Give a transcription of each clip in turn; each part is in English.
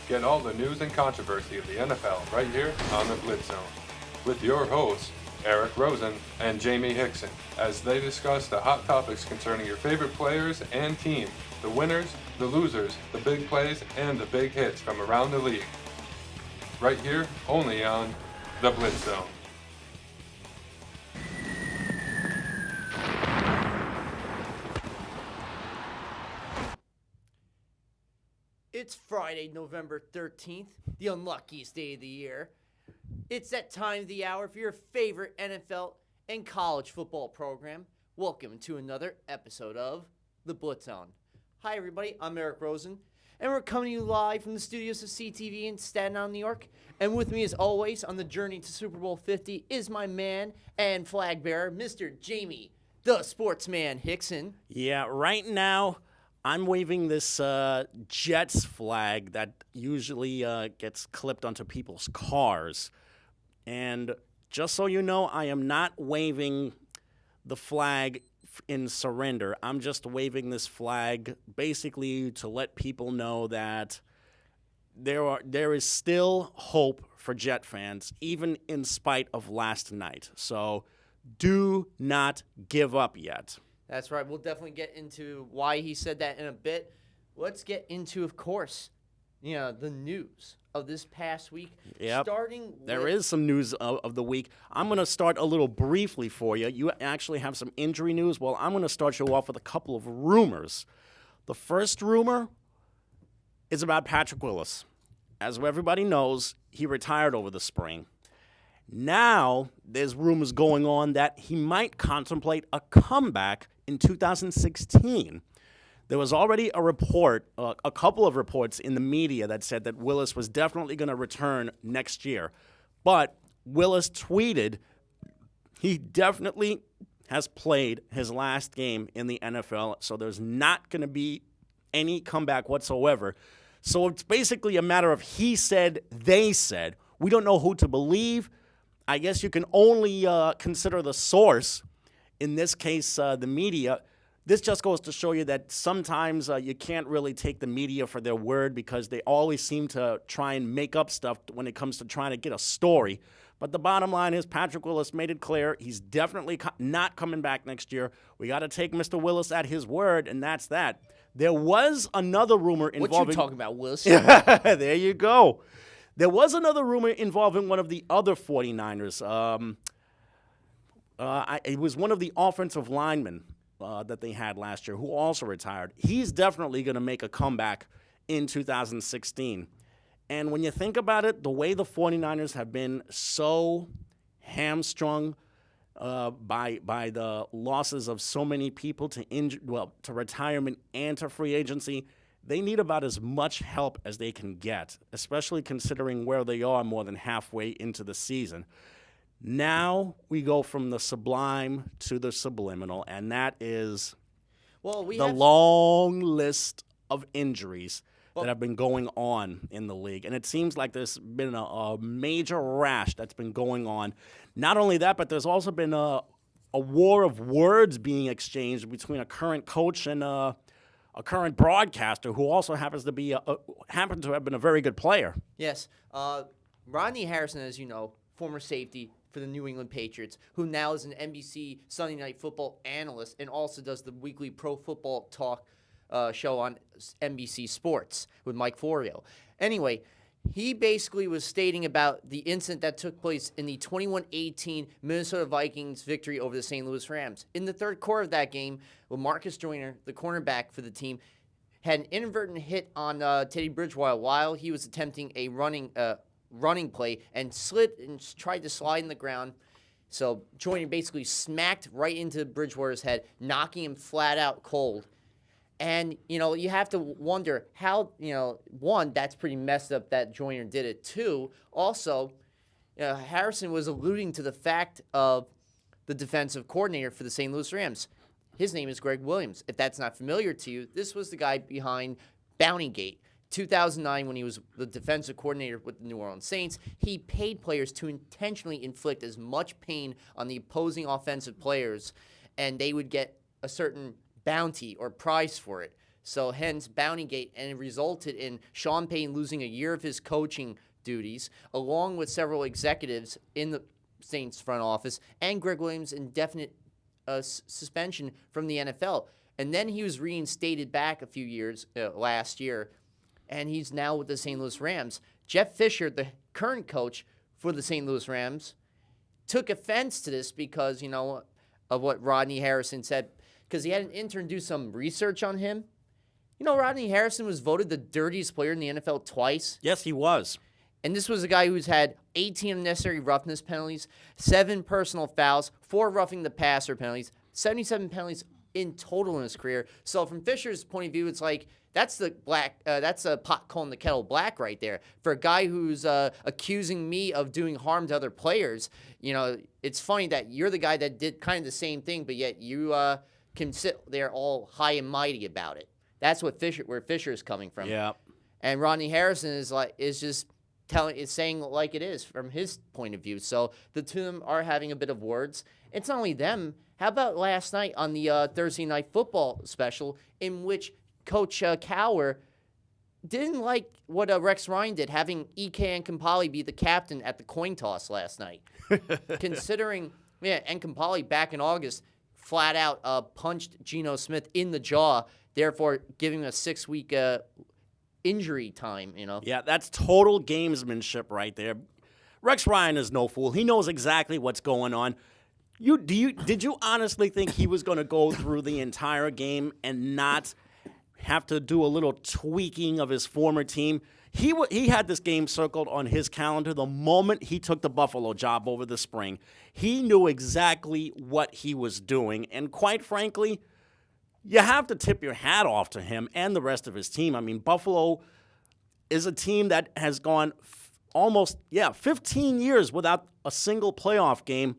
Get all the news and controversy of the NFL right here on the Blitz Zone with your hosts, Eric Rosen and Jamie Hickson, as they discuss the hot topics concerning your favorite players and team, the winners, the losers, the big plays, and the big hits from around the league. Right here, only on the Blitz Zone. It's Friday, November 13th, the unluckiest day of the year. It's that time of the hour for your favorite NFL and college football program. Welcome to another episode of The Blitz Zone. Hi, everybody. I'm Eric Rosen, and we're coming to you live from the studios of CTV in Staten Island, New York. And with me, as always, on the journey to Super Bowl 50 is my man and flag bearer, Mr. Jamie, the sportsman Hickson. Yeah, right now, I'm waving this Jets flag that usually gets clipped onto people's cars. And just so you know, I am not waving the flag in surrender. I'm just waving this flag basically to let people know that there is still hope for Jet fans, even in spite of last night. So do not give up yet. That's right. We'll definitely get into why he said that in a bit. Let's get into, of course, the news of this past week. Yep. Starting There is some news of the week. I'm going to start a little briefly for you. You actually have some injury news. Well, I'm going to start you off with a couple of rumors. The first rumor is about Patrick Willis. As everybody knows, he retired over the spring. Now, there's rumors going on that he might contemplate a comeback in 2016. There was already a report, a couple of reports in the media that said that Willis was definitely going to return next year. But Willis tweeted he definitely has played his last game in the NFL, so there's not going to be any comeback whatsoever. So it's basically a matter of he said, they said. We don't know who to believe. I guess you can only consider the source, in this case, the media. This just goes to show you that sometimes you can't really take the media for their word because they always seem to try and make up stuff when it comes to trying to get a story. But the bottom line is Patrick Willis made it clear he's definitely not coming back next year. We got to take Mr. Willis at his word, and that's that. There was another rumor involving... What you talking about, Willis? There you go. There was another rumor involving one of the other 49ers. It was one of the offensive linemen that they had last year who also retired. He's definitely going to make a comeback in 2016. And when you think about it, the way the 49ers have been so hamstrung by the losses of so many people to retirement and to free agency, they need about as much help as they can get, especially considering where they are more than halfway into the season. Now we go from the sublime to the subliminal, and that is the long list of injuries that have been going on in the league. And it seems like there's been a major rash that's been going on. Not only that, but there's also been a war of words being exchanged between a current coach and a current broadcaster who also happens to have been a very good player. Yes. Rodney Harrison, as you know, former safety for the New England Patriots, who now is an NBC Sunday Night Football analyst and also does the weekly Pro Football Talk show on NBC Sports with Mike Florio. Anyway, he basically was stating about the incident that took place in the 21-18 Minnesota Vikings victory over the St. Louis Rams. In the third quarter of that game, Marcus Joyner, the cornerback for the team, had an inadvertent hit on Teddy Bridgewater while he was attempting a running play and slid and tried to slide in the ground. So Joyner basically smacked right into Bridgewater's head, knocking him flat out cold. And, you have to wonder how, one, that's pretty messed up that Joyner did it. Two, also, Harrison was alluding to the fact of the defensive coordinator for the St. Louis Rams. His name is Greg Williams. If that's not familiar to you, this was the guy behind Bountygate. 2009, when he was the defensive coordinator with the New Orleans Saints, he paid players to intentionally inflict as much pain on the opposing offensive players, and they would get a certain bounty or prize for it. So hence Bountygate, and it resulted in Sean Payton losing a year of his coaching duties, along with several executives in the Saints front office, and Greg Williams' indefinite suspension from the NFL. And then he was reinstated back a few years last year, and he's now with the St. Louis Rams. Jeff Fisher, the current coach for the St. Louis Rams, took offense to this because, of what Rodney Harrison said, because he had an intern do some research on him. Rodney Harrison was voted the dirtiest player in the NFL twice. Yes, he was. And this was a guy who's had 18 unnecessary roughness penalties, 7 personal fouls, 4 roughing the passer penalties, 77 penalties in total in his career. So from Fisher's point of view, it's like that's a pot calling the kettle black right there. For a guy who's accusing me of doing harm to other players, it's funny that you're the guy that did kind of the same thing, but yet you can sit there all high and mighty about it. That's where Fisher is coming from. Yeah. And Rodney Harrison is just saying it like it is from his point of view. So the two of them are having a bit of words. It's not only them. How about last night on the Thursday Night Football special, in which Coach Cowher didn't like what Rex Ryan did, having Ike Enemkpali be the captain at the coin toss last night. Considering, Enemkpali back in August flat out punched Geno Smith in the jaw, therefore giving him a 6-week injury time, Yeah, that's total gamesmanship right there. Rex Ryan is no fool. He knows exactly what's going on. Did you honestly think he was going to go through the entire game and not have to do a little tweaking of his former team? He had this game circled on his calendar the moment he took the Buffalo job over the spring. He knew exactly what he was doing, and quite frankly, you have to tip your hat off to him and the rest of his team. I mean, Buffalo is a team that has gone almost 15 years without a single playoff game.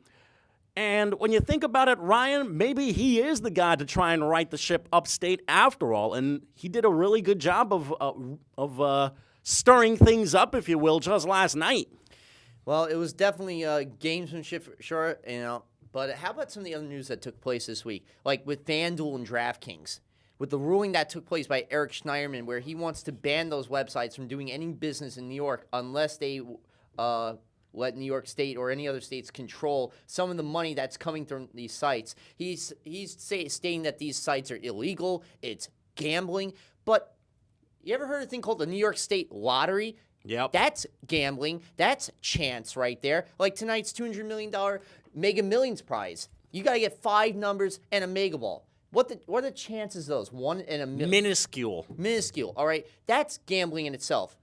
And when you think about it, Ryan, maybe he is the guy to try and right the ship upstate after all. And he did a really good job of stirring things up, if you will, just last night. Well, it was definitely gamesmanship for sure, But how about some of the other news that took place this week? Like with FanDuel and DraftKings, with the ruling that took place by Eric Schneiderman, where he wants to ban those websites from doing any business in New York unless they let New York State or any other states control some of the money that's coming from these sites. He's stating that these sites are illegal, it's gambling. But you ever heard of a thing called the New York State Lottery? Yep. That's gambling. That's chance right there. Like tonight's $200 million Mega Millions prize. You got to get 5 numbers and a Mega Ball. What are the chances of those? 1 in a million? Minuscule. Minuscule, all right? That's gambling in itself.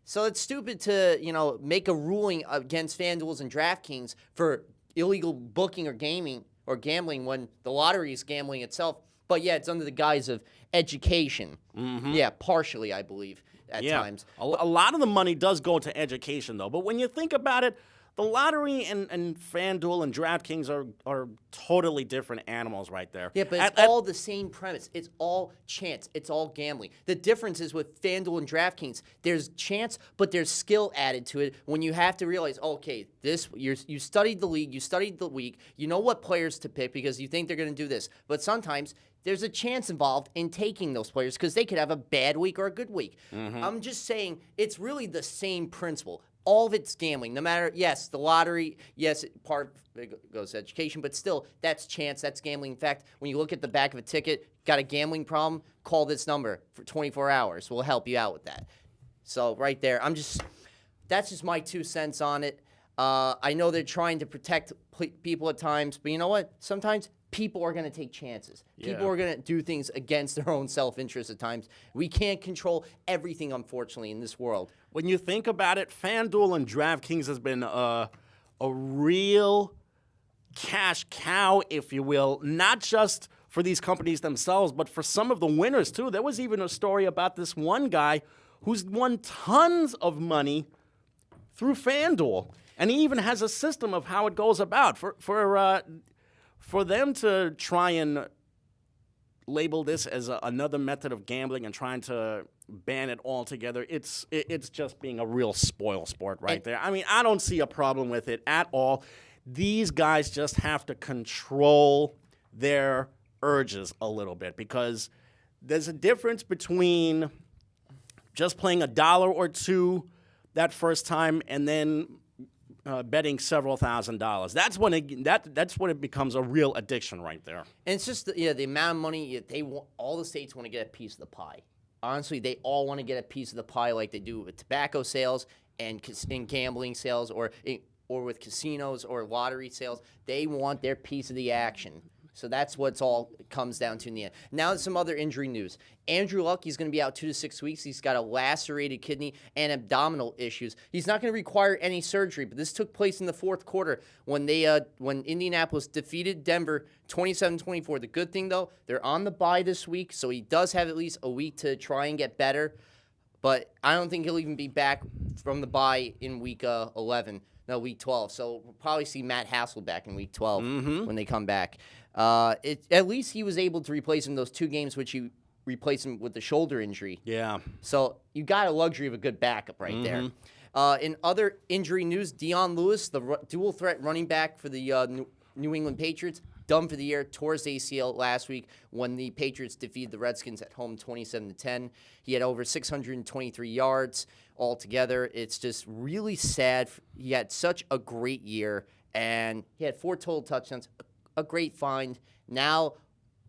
So it's stupid to, make a ruling against FanDuels and DraftKings for illegal booking or gaming or gambling when the lottery is gambling itself. But, it's under the guise of education. Mm-hmm. Yeah, partially, I believe, at times. A lot of the money does go to education, though. But when you think about it, the lottery and FanDuel and DraftKings are totally different animals right there. Yeah, but it's all the same premise. It's all chance. It's all gambling. The difference is with FanDuel and DraftKings, there's chance, but there's skill added to it when you have to realize, okay, you studied the league, you studied the week, you know what players to pick because you think they're going to do this. But sometimes there's a chance involved in taking those players because they could have a bad week or a good week. Mm-hmm. I'm just saying it's really the same principle. All of it's gambling. No matter, yes, the lottery, yes, part of it goes to education, but still, that's chance, that's gambling. In fact, when you look at the back of a ticket, got a gambling problem, call this number for 24 hours. We'll help you out with that. So right there, that's just my 2 cents on it. I know they're trying to protect people at times, but you know what? Sometimes people are going to take chances. Yeah. People are going to do things against their own self-interest at times. We can't control everything, unfortunately, in this world. When you think about it, FanDuel and DraftKings has been a real cash cow, if you will, not just for these companies themselves, but for some of the winners, too. There was even a story about this one guy who's won tons of money through FanDuel. And he even has a system of how it goes about. For them to try and label this as another method of gambling and trying to ban it altogether, it's just being a real spoil sport right there. I mean, I don't see a problem with it at all. These guys just have to control their urges a little bit because there's a difference between just playing $1 or $2 that first time and then betting several $1,000s. That's when it becomes a real addiction right there. And it's just the amount of money they want. All the states want to get a piece of the pie. Honestly, they all want to get a piece of the pie, like they do with tobacco sales and in gambling sales, or with casinos or lottery sales. They want their piece of the action. So that's what's all it comes down to in the end. Now, some other injury news. Andrew Luck, he's going to be out 2 to 6 weeks. He's got a lacerated kidney and abdominal issues. He's not going to require any surgery, but this took place in the fourth quarter when Indianapolis defeated Denver 27-24. The good thing, though, they're on the bye this week, so he does have at least a week to try and get better. But I don't think he'll even be back from the bye in week week 12. So we'll probably see Matt Hassel back in week 12 when they come back. At least he was able to replace him those 2 games, which he replaced him with the shoulder injury. Yeah. So you got a luxury of a good backup right there. In other injury news, Deion Lewis, the dual threat running back for the New England Patriots, done for the year, tore his ACL last week when the Patriots defeated the Redskins at home 27-10. He had over 623 yards altogether. It's just really sad. He had such a great year, and he had 4 total touchdowns. A great find. Now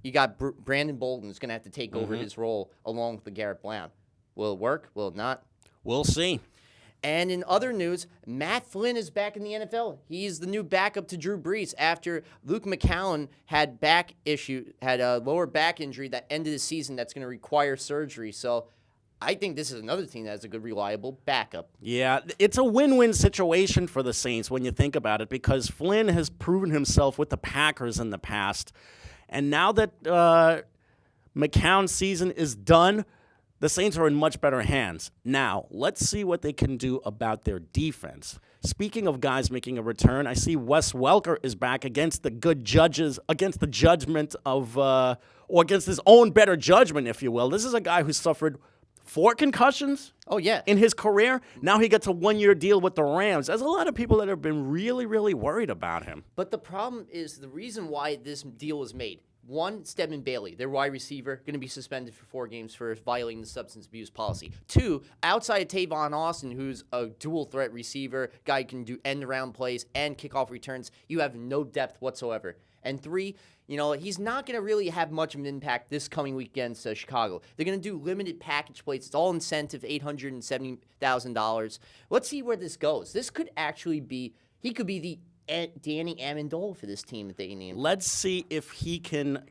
you got Brandon Bolden who's going to have to take over his role along with Garrett Blount. Will it work? Will it not? We'll see. And in other news, Matt Flynn is back in the NFL. He's the new backup to Drew Brees after Luke McCown had a lower back injury that ended the season that's going to require surgery. So I think this is another team that has a good, reliable backup. Yeah, it's a win-win situation for the Saints when you think about it, because Flynn has proven himself with the Packers in the past. And now that McCown's season is done, the Saints are in much better hands. Now, let's see what they can do about their defense. Speaking of guys making a return, I see Wes Welker is back against the good judges, against the judgment of, or against his own better judgment, if you will. This is a guy who suffered 4 concussions in his career. Now he gets a 1-year deal with the Rams. There's a lot of people that have been really, really worried about him. But the problem is the reason why this deal was made. 1, Stedman Bailey, their wide receiver, going to be suspended for 4 games for violating the substance abuse policy. 2, outside of Tavon Austin, who's a dual threat receiver, guy who can do end-around plays and kickoff returns, you have no depth whatsoever. And 3, he's not going to really have much of an impact this coming week against Chicago. They're going to do limited package plays. It's all incentive, $870,000. Let's see where this goes. This could actually be, he could be the Danny Amendola for this team that they need. Let's see if he can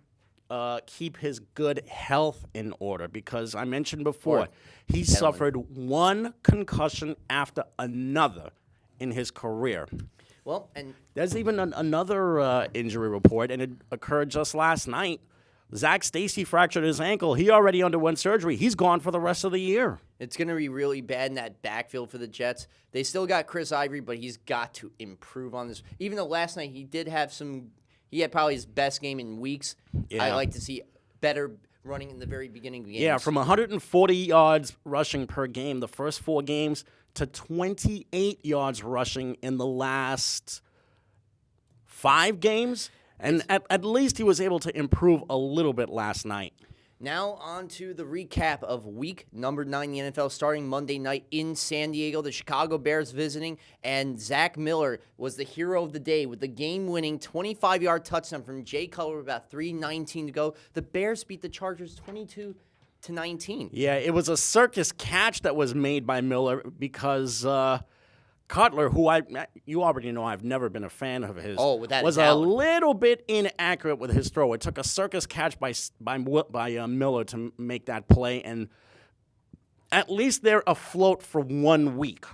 keep his good health in order, because I mentioned before, he suffered 1 concussion after another in his career. Well, and there's even another injury report, and it occurred just last night. Zach Stacy fractured his ankle. He already underwent surgery. He's gone for the rest of the year. It's going to be really bad in that backfield for the Jets. They still got Chris Ivory, but he's got to improve on this. Even though last night he had probably his best game in weeks. Yeah. I like to see better running in the very beginning of the games. Yeah, from 140 yards rushing per game the first 4 games to 28 yards rushing in the last 5 games. And at least he was able to improve a little bit last night. Now on to the recap of week number 9 in the NFL, starting Monday night in San Diego. The Chicago Bears visiting, and Zach Miller was the hero of the day with the game-winning 25-yard touchdown from Jay Cutler with about 3:19 to go. The Bears beat the Chargers 22-19. Yeah, it was a circus catch that was made by Miller because Cutler, who you already know I've never been a fan of his, was a little bit inaccurate with his throw. It took a circus catch by Miller to make that play, and at least they're afloat for 1 week.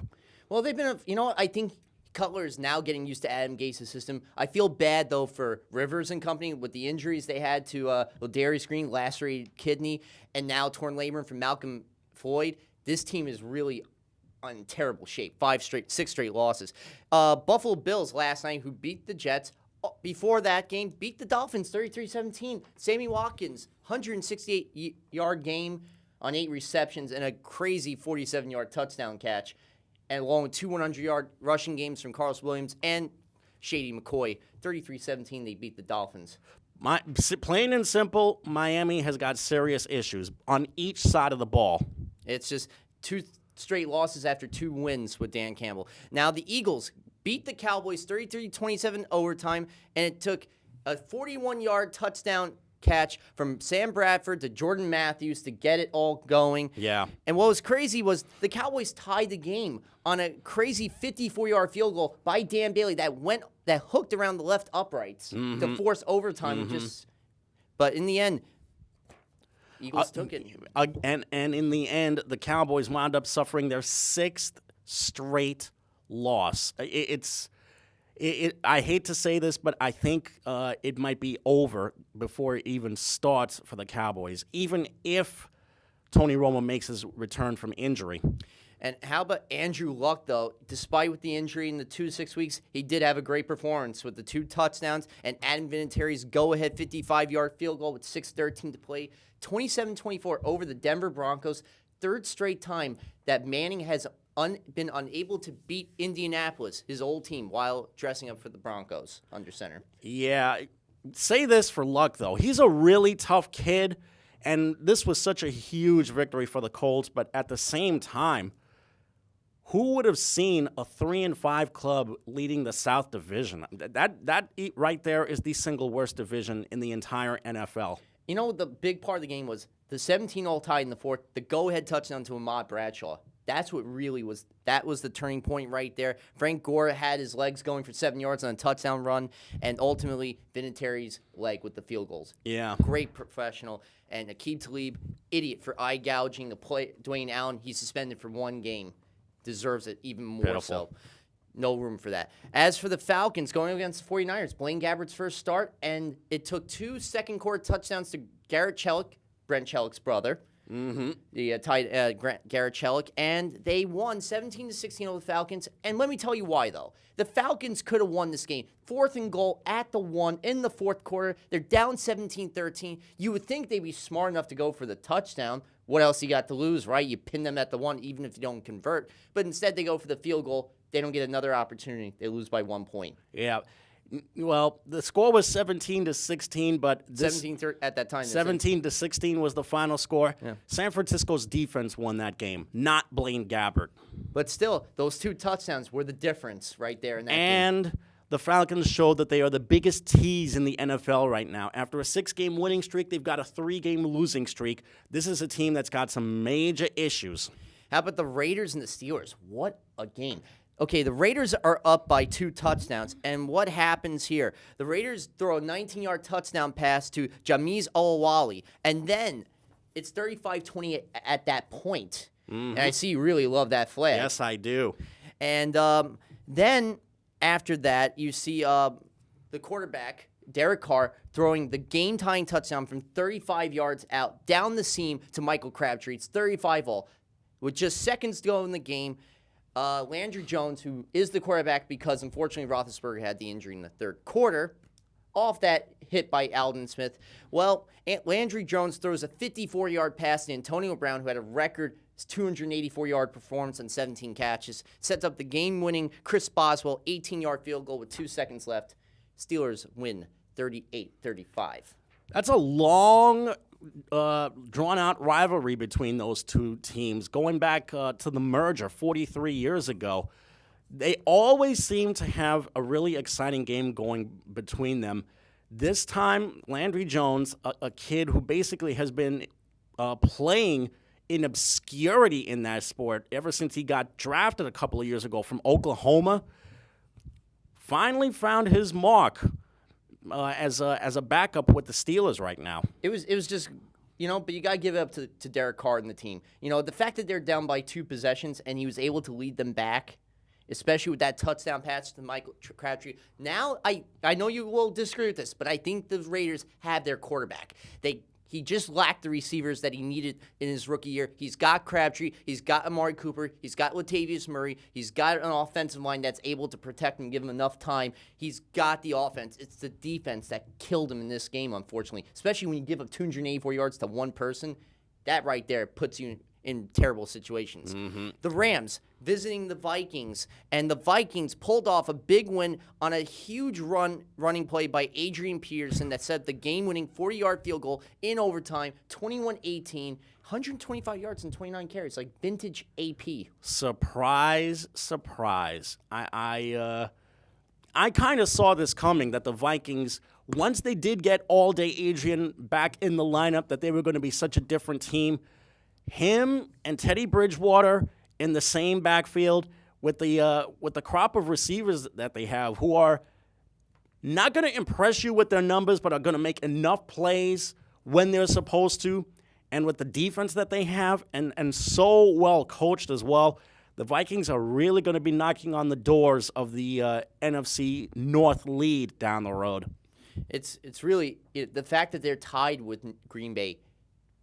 Well, they've been, I think Cutler is now getting used to Adam Gase's system. I feel bad, though, for Rivers and company with the injuries they had to Ladarius Green, lacerated kidney, and now torn labrum from Malcolm Floyd. This team is really in terrible shape. 6 straight losses. Buffalo Bills last night, who beat the Jets. Before that game, beat the Dolphins 33-17. Sammy Watkins, 168-yard game on 8 receptions and a crazy 47-yard touchdown catch, and along with 2 100-yard rushing games from Carlos Williams and Shady McCoy. 33-17, they beat the Dolphins. Plain and simple, Miami has got serious issues on each side of the ball. It's just 2 straight losses after 2 wins with Dan Campbell. Now, the Eagles beat the Cowboys 33-27 overtime, and it took a 41-yard touchdown catch from Sam Bradford to Jordan Matthews to get it all going. Yeah. And what was crazy was the Cowboys tied the game on a crazy 54-yard field goal by Dan Bailey that hooked around the left uprights to force overtime. But in the end, Eagles took it. And in the end, the Cowboys wound up suffering their 6th straight loss. I hate to say this, but I think it might be over before it even starts for the Cowboys, even if Tony Romo makes his return from injury. And how about Andrew Luck, though? Despite with the injury in the 2 to 6 weeks, he did have a great performance with the 2 touchdowns and Adam Vinatieri's go-ahead 55-yard field goal with 6:13 to play. 27-24 over the Denver Broncos. 3rd straight time that Manning has been unable to beat Indianapolis, his old team, while dressing up for the Broncos under center. Yeah, say this for Luck, though. He's a really tough kid, and this was such a huge victory for the Colts, but at the same time, who would have seen a 3-5 club leading the South Division? That right there is the single worst division in the entire NFL. You know, the big part of the game was the 17 all tied in the 4th, the go-ahead touchdown to Ahmad Bradshaw. That's what really was. That was the turning point right there. Frank Gore had his legs going for 7 yards on a touchdown run, and ultimately Vinatieri's leg with the field goals. Yeah, great professional. And Aqib Talib, idiot for eye gouging Dwayne Allen. He's suspended for 1 game. Deserves it even more. Pitiful. So. No room for that. As for the Falcons going against the 49ers, Blaine Gabbert's first start, and it took 2 second-quarter touchdowns to Garrett Celek, Brent Celek's brother. The tight Garrett Celek, and they won 17-16 over the Falcons. And let me tell you why, though. The Falcons could have won this game. 4th and goal at the 1 in the 4th quarter. They're down 17-13. You would think they'd be smart enough to go for the touchdown. What else you got to lose, right? You pin them at the 1 even if you don't convert. But instead they go for the field goal. They don't get another opportunity. They lose by 1 point. Yeah. Well, the score was 17-16, but 17 at that time. 17-16 was the final score. Yeah. San Francisco's defense won that game, not Blaine Gabbert. But still, those 2 touchdowns were the difference right there in that game. And the Falcons showed that they are the biggest tease in the NFL right now. After a 6-game winning streak, they've got a 3-game losing streak. This is a team that's got some major issues. How about the Raiders and the Steelers? What a game. Okay, the Raiders are up by 2 touchdowns, and what happens here? The Raiders throw a 19-yard touchdown pass to Jameez Olawale, and then it's 35-28 at that point. And I see you really love that flag. Yes, I do. And then after that, you see the quarterback, Derek Carr, throwing the game-tying touchdown from 35 yards out down the seam to Michael Crabtree. It's 35-all. With just seconds to go in the game, Landry Jones, who is the quarterback because unfortunately Roethlisberger had the injury in the 3rd quarter, off that hit by Aldon Smith. Well, Landry Jones throws a 54-yard pass to Antonio Brown, who had a record 284-yard performance on 17 catches, sets up the game-winning Chris Boswell 18-yard field goal with 2 seconds left. Steelers win 38-35. That's a long, drawn-out rivalry between those 2 teams, going back to the merger 43 years ago. They always seem to have a really exciting game going between them. This time, Landry Jones, a kid who basically has been playing in obscurity in that sport ever since he got drafted a couple of years ago from Oklahoma, finally found his mark as a backup with the Steelers right now. It was just, but you got to give it up to Derek Carr and the team. The fact that they're down by 2 possessions and he was able to lead them back, especially with that touchdown pass to Michael Crabtree. Now, I know you will disagree with this, but I think the Raiders have their quarterback. He just lacked the receivers that he needed in his rookie year. He's got Crabtree. He's got Amari Cooper. He's got Latavius Murray. He's got an offensive line that's able to protect and give him enough time. He's got the offense. It's the defense that killed him in this game, unfortunately, especially when you give up 284 yards to one person. That right there puts you in terrible situations. The Rams visiting the Vikings, and the Vikings pulled off a big win on a huge running play by Adrian Peterson that set the game-winning 40-yard field goal in overtime, 21-18, 125 yards and 29 carries, like vintage AP. Surprise, surprise. I kind of saw this coming, that the Vikings, once they did get All-Day Adrian back in the lineup, that they were going to be such a different team. Him and Teddy Bridgewater in the same backfield with the crop of receivers that they have, who are not going to impress you with their numbers, but are going to make enough plays when they're supposed to. And with the defense that they have, and so well coached as well, the Vikings are really going to be knocking on the doors of the NFC North lead down the road. It's really the fact that they're tied with Green Bay.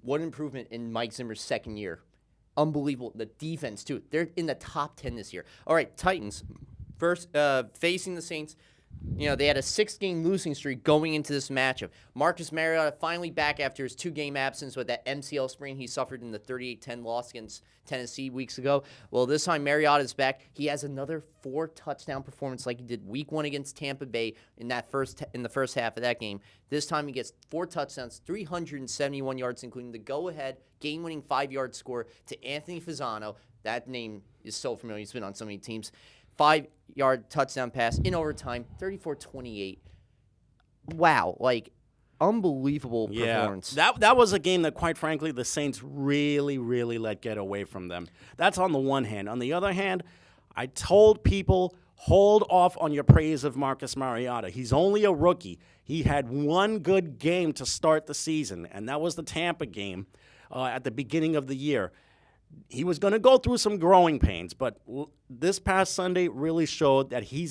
What improvement in Mike Zimmer's second year. Unbelievable. The defense, too. They're in the top 10 this year. All right, Titans. First, facing the Saints. You know, they had a 6-game losing streak going into this matchup. Marcus Mariota finally back after his 2-game absence with that MCL sprain he suffered in the 38-10 loss against Tennessee weeks ago. Well, this time Mariota's back. He has another 4-touchdown performance like he did week 1 against Tampa Bay in the first half of that game. This time he gets 4 touchdowns, 371 yards, including the go-ahead game-winning 5-yard score to Anthony Fasano. That name is so familiar. He's been on so many teams. 5-yard touchdown pass in overtime, 34-28. Wow, like, unbelievable performance. That was a game that, quite frankly, the Saints really, really let get away from them. That's on the one hand. On the other hand, I told people, hold off on your praise of Marcus Mariota. He's only a rookie. He had one good game to start the season, and that was the Tampa game at the beginning of the year. He was going to go through some growing pains, but this past Sunday really showed that he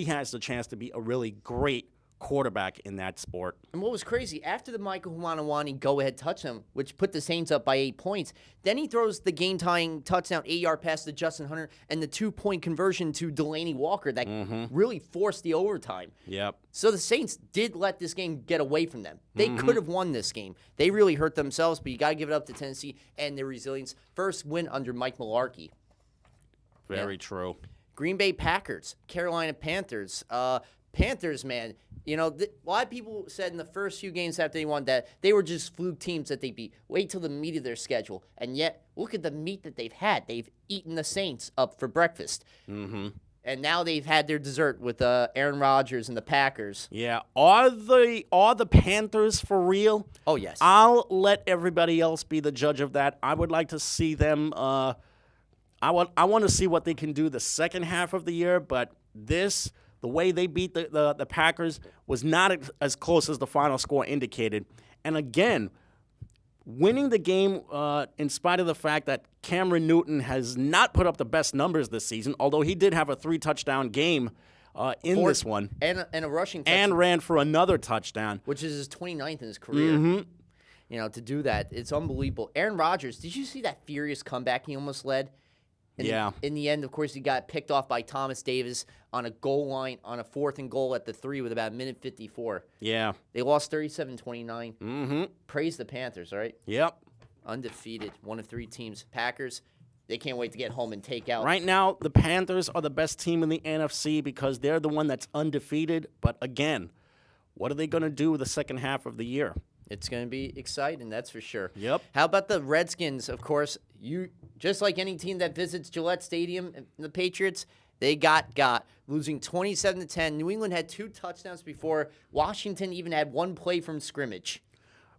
has the chance to be a really great quarterback in that sport. And what was crazy, after the Michael Humanawani go-ahead touchdown, which put the Saints up by 8 points, then he throws the game-tying touchdown 8-yard pass to Justin Hunter and the 2-point conversion to Delaney Walker that really forced the overtime. Yep. So the Saints did let this game get away from them. They could have won this game. They really hurt themselves, but you got to give it up to Tennessee and their resilience. First win under Mike Mularkey. Very true. Green Bay Packers, Carolina Panthers. Panthers, man, you know, a lot of people said in the first few games after they won that they were just fluke teams that they beat. Wait till the meat of their schedule. And yet, look at the meat that they've had. They've eaten the Saints up for breakfast. And now they've had their dessert with Aaron Rodgers and the Packers. Yeah. Are the Panthers for real? Oh, yes. I'll let everybody else be the judge of that. I would like to see them. I want to see what they can do the second half of the year, but the way they beat the Packers was not as close as the final score indicated. And again, winning the game in spite of the fact that Cameron Newton has not put up the best numbers this season, although he did have a 3-touchdown game in this one. And a rushing touchdown. And ran for another touchdown. Which is his 29th in his career. You know, to do that, it's unbelievable. Aaron Rodgers, did you see that furious comeback he almost led? In the end, of course, he got picked off by Thomas Davis on a goal line on a 4th and goal at the 3 with about a minute 54. Yeah. They lost 37-29. Praise the Panthers, right? Yep. Undefeated, one of 3 teams. Packers, they can't wait to get home and take out. Right now, the Panthers are the best team in the NFC because they're the one that's undefeated. But again, what are they going to do the second half of the year? It's going to be exciting, that's for sure. Yep. How about the Redskins? Of course, just like any team that visits Gillette Stadium, the Patriots, they got losing 27-10. New England had 2 touchdowns before Washington even had 1 play from scrimmage.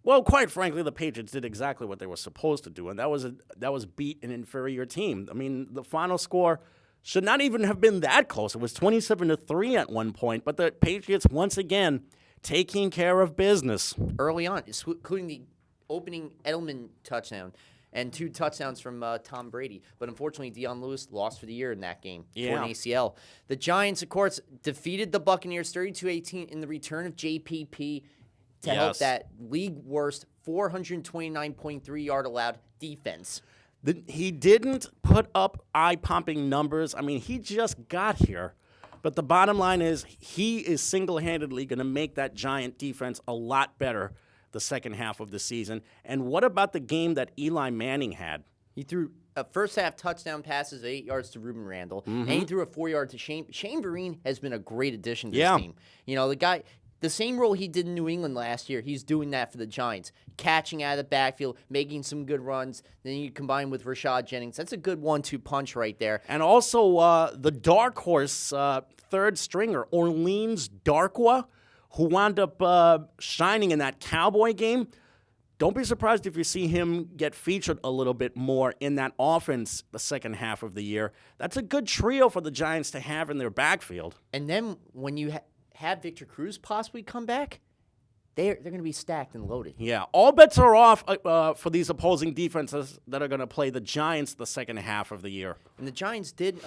Well, quite frankly, the Patriots did exactly what they were supposed to do, and that was beat an inferior team. I mean, the final score should not even have been that close. It was 27-3 at one point, but the Patriots once again taking care of business early on, including the opening Edelman touchdown and 2 touchdowns from Tom Brady. But unfortunately, Deion Lewis lost for the year in that game for an ACL. The Giants, of course, defeated the Buccaneers 32-18 in the return of JPP to help that league-worst 429.3 yard allowed defense. He didn't put up eye-popping numbers. I mean, he just got here. But the bottom line is he is single-handedly going to make that Giant defense a lot better the second half of the season. And what about the game that Eli Manning had? He threw a first-half touchdown passes of 8 yards to Ruben Randall, and he threw a 4-yard to Shane. Shane Vereen has been a great addition to this team. You know, the guy, the same role he did in New England last year, he's doing that for the Giants. Catching out of the backfield, making some good runs. Then you combine with Rashad Jennings. That's a good 1-2 punch right there. And also the dark horse third stringer, Orleans Darkwa, who wound up shining in that Cowboy game. Don't be surprised if you see him get featured a little bit more in that offense the second half of the year. That's a good trio for the Giants to have in their backfield. And then when you have Victor Cruz possibly come back, they're going to be stacked and loaded. Yeah, all bets are off for these opposing defenses that are going to play the Giants the second half of the year. And the Giants did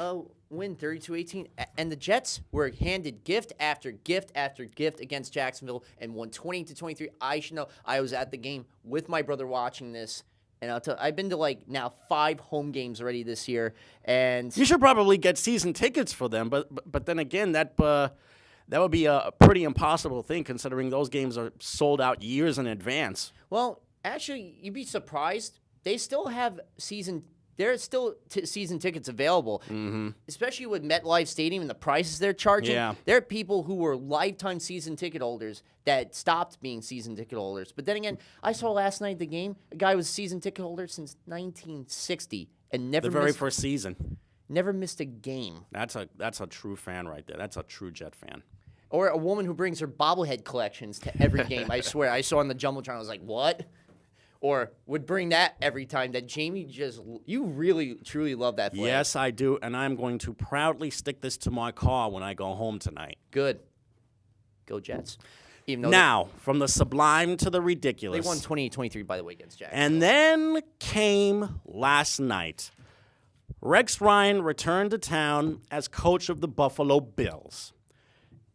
win 32-18, and the Jets were handed gift after gift after gift against Jacksonville and won 20-23. I should know. I was at the game with my brother watching this, and I'll tell you, I've been to now 5 home games already this year, and you should probably get season tickets for them. But then again, that would be a pretty impossible thing considering those games are sold out years in advance. Well, actually, you'd be surprised. They still have season tickets available, especially with MetLife Stadium and the prices they're charging. Yeah. There are people who were lifetime season ticket holders that stopped being season ticket holders. But then again, I saw last night the game, a guy was a season ticket holder since 1960 and The very first season. never missed a game. That's a true fan right there. That's a true Jet fan. Or a woman who brings her bobblehead collections to every game. I swear, I saw on the Jumbotron, I was like, what? Or would bring that every time. That Jamie you really, truly love that flag. Yes, I do, and I'm going to proudly stick this to my car when I go home tonight. Good. Go Jets. Even though Now, from the sublime to the they ridiculous. won 28-23, by the way, against Jacksonville. And then came last night. Rex Ryan returned to town as coach of the Buffalo Bills.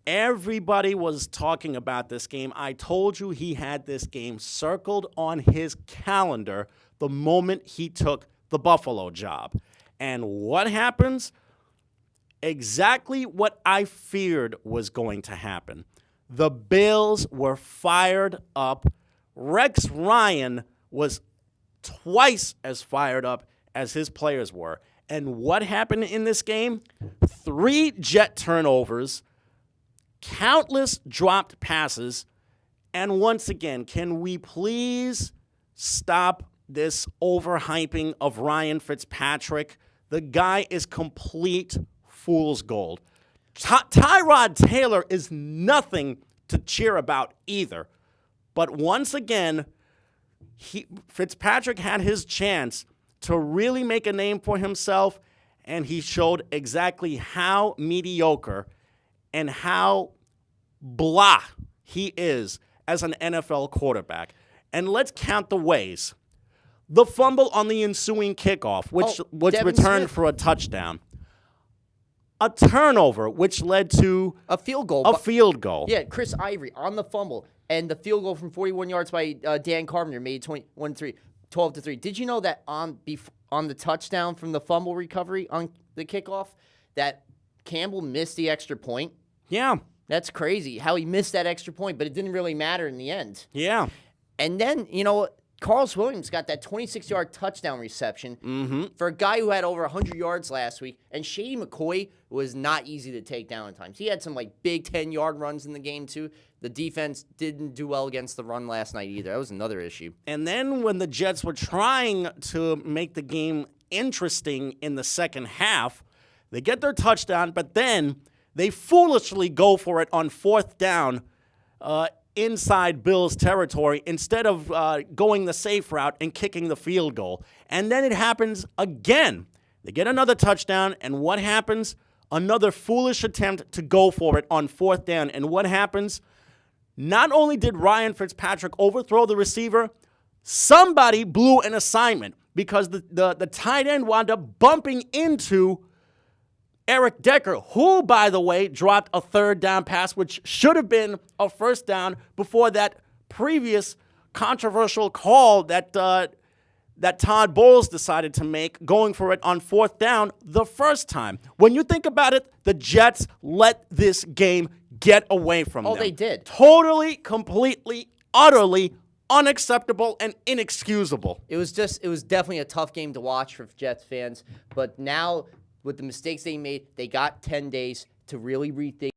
Everybody was talking about this game. I told you he had this game circled on his calendar the moment he took the Buffalo job. And what happens? Exactly what I feared was going to happen. The Bills were fired up. Rex Ryan was twice as fired up as his players were. And what happened in this game? 3 Jet turnovers, countless dropped passes, and once again, can we please stop this overhyping of Ryan Fitzpatrick? The guy is complete fool's gold. Tyrod Taylor is nothing to cheer about either. But once again, Fitzpatrick had his chance to really make a name for himself, and he showed exactly how mediocre and how blah he is as an NFL quarterback. And let's count the ways. The fumble on the ensuing kickoff, which Devin returned Smith. for a touchdown. A turnover, which led to a field goal. a field goal. Yeah, Chris Ivory on the fumble. And the field goal from 41 yards by Dan Carpenter made 12-3. Did you know that on the touchdown from the fumble recovery on the kickoff, that Campbell missed the extra point? Yeah. That's crazy how he missed that extra point, but it didn't really matter in the end. Yeah. And then, Carlos Williams got that 26-yard touchdown reception for a guy who had over 100 yards last week. And Shady McCoy was not easy to take down at times. He had some big 10-yard runs in the game too. The defense didn't do well against the run last night either. That was another issue. And then when the Jets were trying to make the game interesting in the second half, they get their touchdown, but then they foolishly go for it on 4th down inside Bills territory instead of going the safe route and kicking the field goal. And then it happens again. They get another touchdown, and what happens? Another foolish attempt to go for it on 4th down. And what happens? Not only did Ryan Fitzpatrick overthrow the receiver, somebody blew an assignment because the tight end wound up bumping into Eric Decker, who, by the way, dropped a 3rd down pass, which should have been a 1st down before that previous controversial call that Todd Bowles decided to make, going for it on 4th down the first time. When you think about it, the Jets let this game get away from them. Oh, they did. Totally, completely, utterly unacceptable and inexcusable. It was definitely a tough game to watch for Jets fans. But now, with the mistakes they made, they got 10 days to really rethink